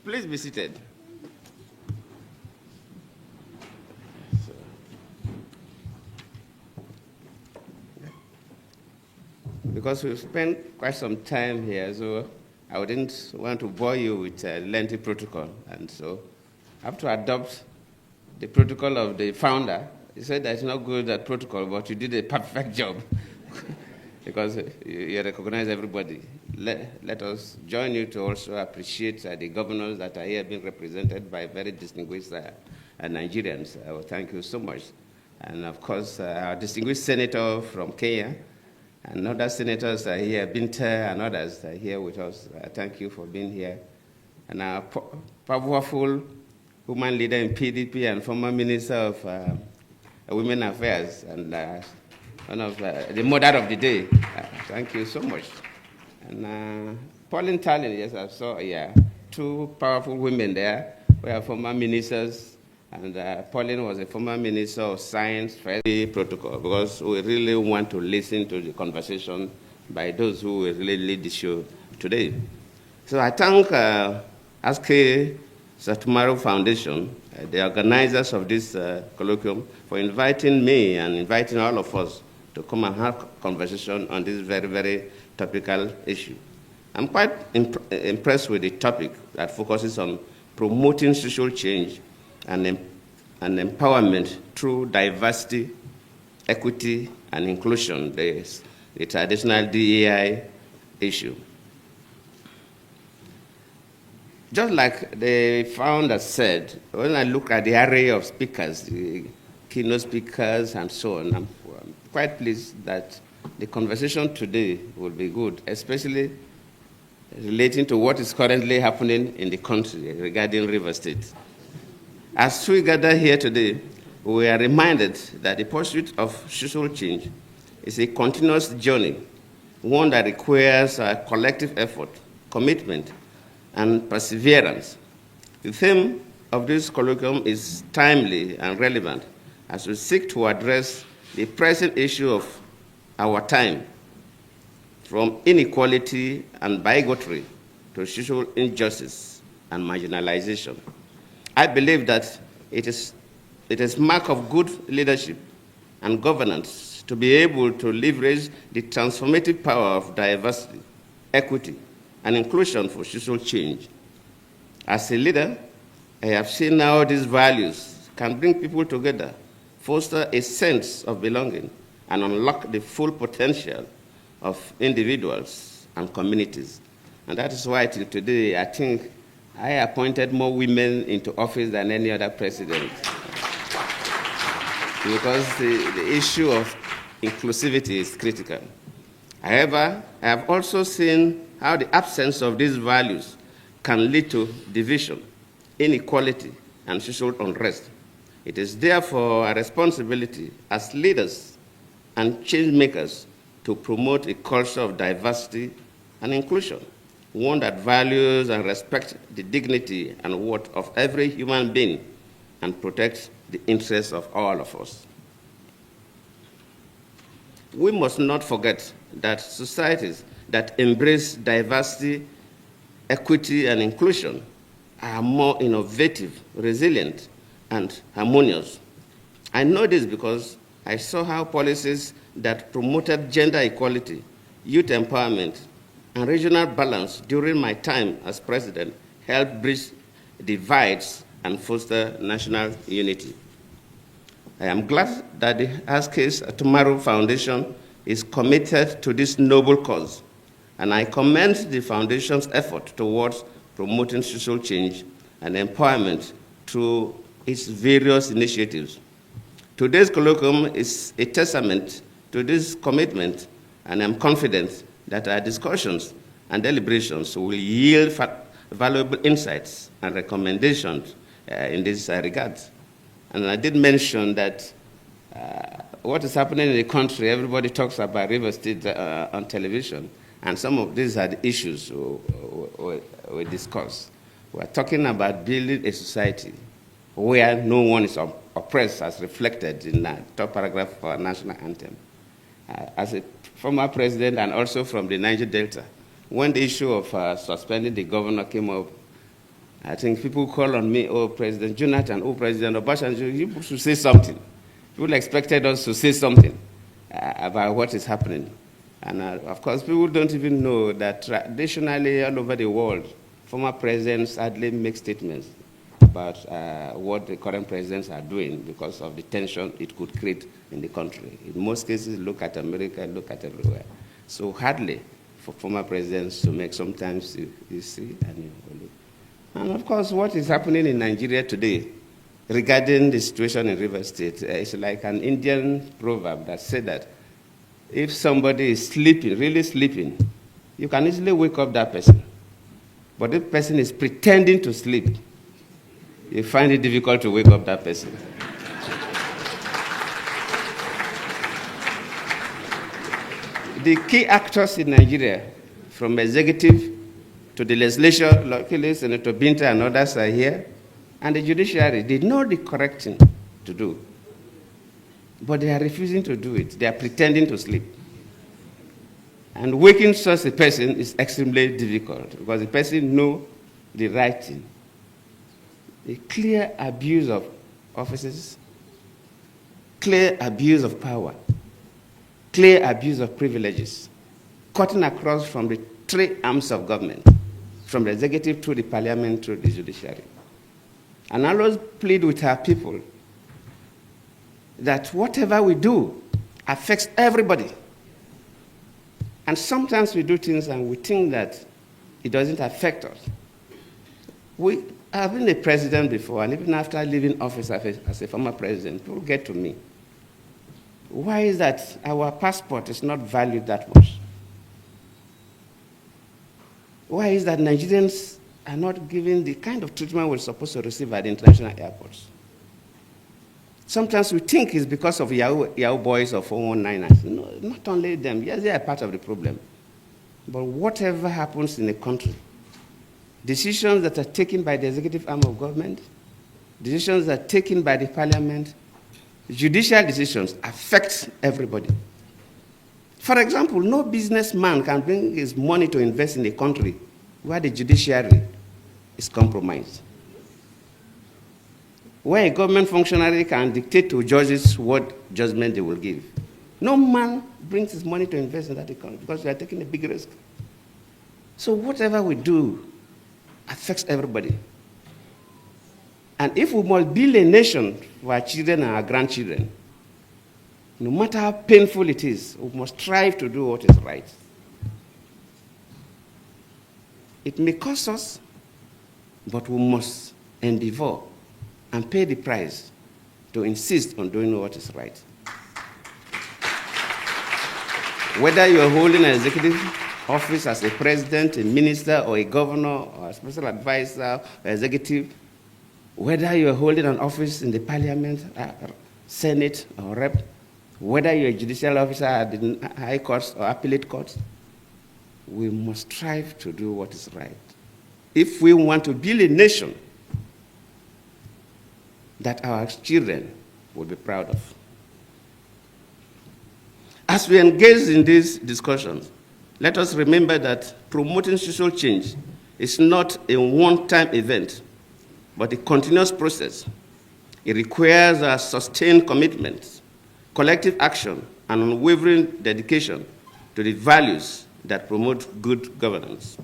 Please be seated. Because we've spent quite some time here, so I wouldn't want to bore you with a lengthy protocol. And so I have to adopt the protocol of the founder. He said that it's not good at protocol, but you did a perfect job because you recognize everybody. Let us join you to also appreciate the governors that are here being represented by very distinguished Nigerians. Thank you so much. And of course, our distinguished senator from Kenya, and other senators are here, Binta and others are here with us. Thank you for being here. And our powerful woman leader in PDP and former Minister of Women Affairs, and one of the mother of the day. Thank you so much. And Pauline Tallinn, yes, I saw, yeah, two powerful women there. We are former ministers, and Pauline was a former Minister of Science for the protocol, because we really want to listen to the conversation by those who will really lead the show today. So I thank ASKE Satumaru Foundation, the organizers of this colloquium, for inviting me and inviting all of us to come and have a conversation on this very, very topical issue. I'm quite impressed with the topic that focuses on promoting social change and empowerment through diversity, equity, and inclusion, the traditional DEI issue. Just like the founder said, when I look at the array of speakers, the keynote speakers and so on, I'm quite pleased that the conversation today will be good, especially relating to what is currently happening in the country regarding River State. As we gather here today, we are reminded that the pursuit of social change is a continuous journey, one that requires a collective effort, commitment, and perseverance. The theme of this colloquium is timely and relevant as we seek to address the present issue of our time, from inequality and bigotry to social injustice and marginalization. I believe that it is mark of good leadership and governance to be able to leverage the transformative power of diversity, equity, and inclusion for social change. As a leader, I have seen how these values can bring people together, foster a sense of belonging, and unlock the full potential of individuals and communities. And that is why till today, I think I appointed more women into office than any other president. Because the issue of inclusivity is critical. However, I have also seen how the absence of these values can lead to division, inequality, and social unrest. It is therefore a responsibility as leaders and change makers to promote a culture of diversity and inclusion, one that values and respects the dignity and worth of every human being and protects the interests of all of us. We must not forget that societies that embrace diversity, equity, and inclusion are more innovative, resilient, and harmonious. I know this because I saw how policies that promoted gender equality, youth empowerment, and regional balance during my time as president helped bridge divides and foster national unity. I am glad that the ASKE Satumaru Foundation is committed to this noble cause, and I commend the foundation's effort towards promoting social change and empowerment through its various initiatives. Today's colloquium is a testament to this commitment, and I'm confident that our discussions and deliberations will yield valuable insights and recommendations in this regard. And I did mention that what is happening in the country, everybody talks about River State on television, and some of these are the issues we discuss. We're talking about building a society where no one is oppressed, as reflected in the top paragraph of our national anthem. As a former president and also from the Niger Delta, when the issue of suspending the governor came up, I think people call on me, oh, President Jonathan, oh, President Obasanjo, you should say something. People expected us to say something about what is happening. And of course, people don't even know that traditionally all over the world, former presidents hardly make statements about what the current presidents are doing because of the tension it could create in the country. In most cases, look at America, look at everywhere. So hardly for former presidents to make, sometimes you see and you look. And of course, what is happening in Nigeria today regarding the situation in River State is like an Indian proverb that said that if somebody is sleeping, really sleeping, you can easily wake up that person. But if the person is pretending to sleep, you find it difficult to wake up that person. The key actors in Nigeria, from executive to the legislature, luckily Senator Binta and others are here, and the judiciary, they know the correct thing to do. But they are refusing to do it. They are pretending to sleep. And waking such a person is extremely difficult because the person knows the right thing. A clear abuse of offices, clear abuse of power, clear abuse of privileges, cutting across from the three arms of government, from the executive to the parliament to the judiciary. And I always plead with our people that whatever we do affects everybody. And sometimes we do things and we think that it doesn't affect us. I've been a president before, and even after leaving office as a former president, people get to me. Why is that our passport is not valued that much? Why is that Nigerians are not given the kind of treatment we're supposed to receive at the international airports? Sometimes we think it's because of Yahoo boys or 419ers. No, not only them. Yes, they are part of the problem. But whatever happens in the country, decisions that are taken by the executive arm of government, decisions that are taken by the parliament, judicial decisions affect everybody. For example, no businessman can bring his money to invest in a country where the judiciary is compromised, where a government functionary can dictate to judges what judgment they will give. No man brings his money to invest in that economy because we are taking a big risk. So whatever we do affects everybody. And if we must build a nation for our children and our grandchildren, no matter how painful it is, we must strive to do what is right. It may cost us, but we must endeavor and pay the price to insist on doing what is right. Whether you're holding an executive office as a president, a minister, or a governor, or a special advisor, or executive, whether you're holding an office in the parliament, senate, or rep, whether you're a judicial officer at the high courts or appellate courts, we must strive to do what is right. If we want to build a nation that our children will be proud of. As we engage in these discussions, let us remember that promoting social change is not a one-time event, but a continuous process. It requires a sustained commitment, collective action, and unwavering dedication to the values that promote good governance.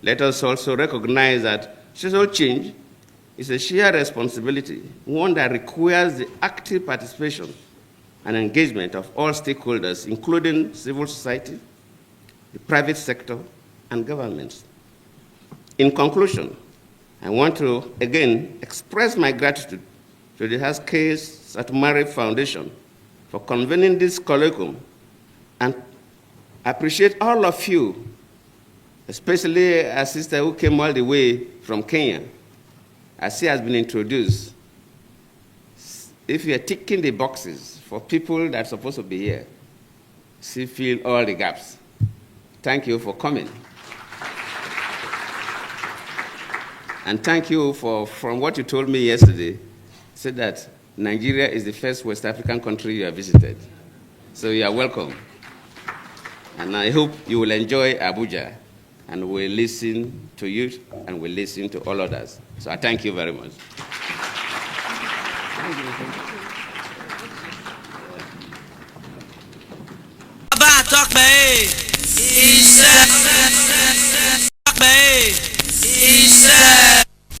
Let us also recognize that social change is a shared responsibility, one that requires the active participation and engagement of all stakeholders, including civil society, the private sector, and governments. In conclusion, I want to again express my gratitude to the Haskell Satumari Foundation for convening this colloquium, and I appreciate all of you, especially a sister who came all the way from Kenya, as she has been introduced. If you are ticking the boxes for people that are supposed to be here, she filled all the gaps. Thank you for coming. And thank you from what you told me yesterday, said that Nigeria is the first West African country you have visited. So you are welcome. And I hope you will enjoy Abuja and we listen to you, and we listen to all others. So I thank you very much. Abass, talk me.